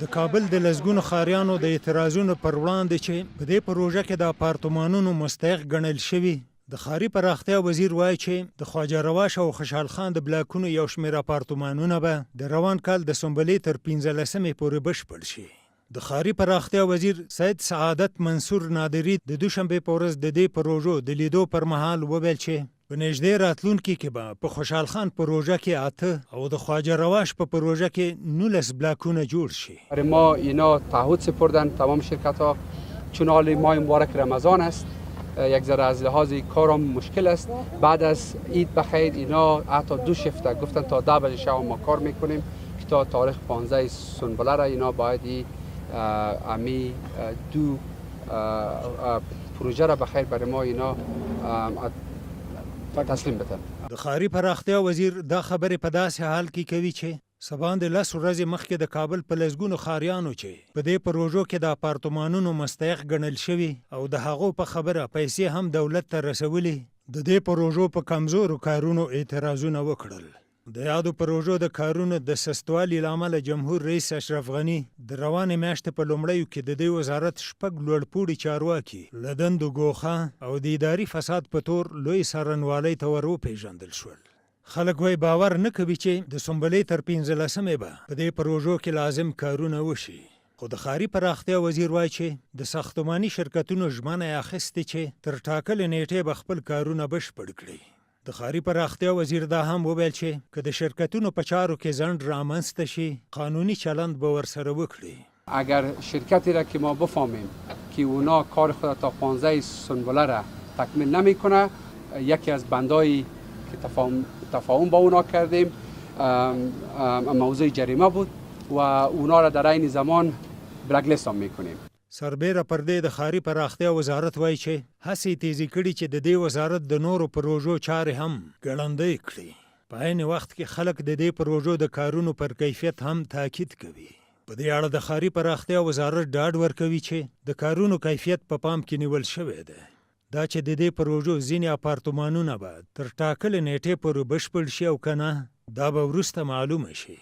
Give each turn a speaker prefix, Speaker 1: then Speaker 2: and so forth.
Speaker 1: د کابل د لسګونو ښاریانو د اعتراضونو پر وړاندې چې په دې پروژه کې د اپارتمانونو مستحق ګڼل شوي، د ښاري پراختیا وزیر وایي چې د خواجه رواش او خوشحال خان د بلاکونو یو شمېر اپارتمانونه به د روان کال د سنبلې تر 15مې پورې بشپړ شي. د ښاري پراختیا وزیر سید سعادت منصور نادري د دوشنبې په ورځ د دې پروژو د لیدو پر مهال وویل چې په نږدې راتلونکي کې به په خوشحال خان پروژه کې 8 او د خواجه رواش په پروژه کې 19 بلاکونه جوړ شي.
Speaker 2: برای ما اینا تعهد سپردن تمام شرکت ها، چون حال ماه مبارک رمضان است، یک ذره از لحاظ کارم مشکل است. بعد از عید بخیر اینا حتی 2 شفته گفتن تا 10 بجه شب ما کار میکنیم که تا تاریخ 15 سنبله را اینا باید امی 2 پروژه را بخیر برای ما اینا تسلیم بدن.
Speaker 1: د ښاري پراختیا وزیر دا خبرې په داسې حال کې کوي چې سبا د 10 ورځې مخکې د کابل په لسګونو ښاریانو چې په دې پروژو کې د اپارتمانونو مستحق ګڼل شوي او د هغو په خبره پیسې هم دولت ته رسولي، د دې پروژو په کمزورو کارونو اعتراضونه وکړل. د یادو پروژو د کارونو د سستوالي له امله جمهور رئیس اشرف غني د روانې میاشتې په لومړیو کې د دې وزارت 6 لوړپوړي چارواکي له دندو ګوښه او د اداري فساد په تور لوی څارنوالۍ ته ور وپېژندل شول. خلک وایي باور نه کوي چې د سنبلې تر 15مې به په دې پروژو کې لازم کارونه وشي. خو د ښاري پراختیا وزیر وایي چې د ساختماني شرکتونو ژمنه یې اخیستې چې تر ټاکلې نیټې به خپل کارونه بشپړ کړي. د ښاري پراختیا وزیر دا هم وویل چې که د شرکتونو په چارو کې ځنډ رامنځته شي قانوني چلند به ورسره وکړي.
Speaker 2: اگر شرکتی را که ما بفهمیم که اونا کار خود تا 15 سنبله را تکمیل نمیکنه، یکی از بندایی که تفاهم با اونا کردیم موضوع جریمه بود و اونا را در عین زمان بلک لیست هم میکنیم.
Speaker 1: سربیره پر دې د ښاري پراختیا وزارت وایي چې هڅې تیزې کړي چې د دې وزارت د نورو پروژو چارې هم ګړندۍ کړي. په عین وخت کې خلک د دې پروژو د کارونو پر کیفیت هم تاکید کوي. په دې اړه د ښاري پراختیا وزارت ډاډ ورکوي چې د کارونو کیفیت په پام کې نیول شوی دی. دا چې د دې پروژو ځینې اپارتمانونه به تر ټاکلې نیټې پورې بشپړ شي او که نه دا به وروسته معلومه شي.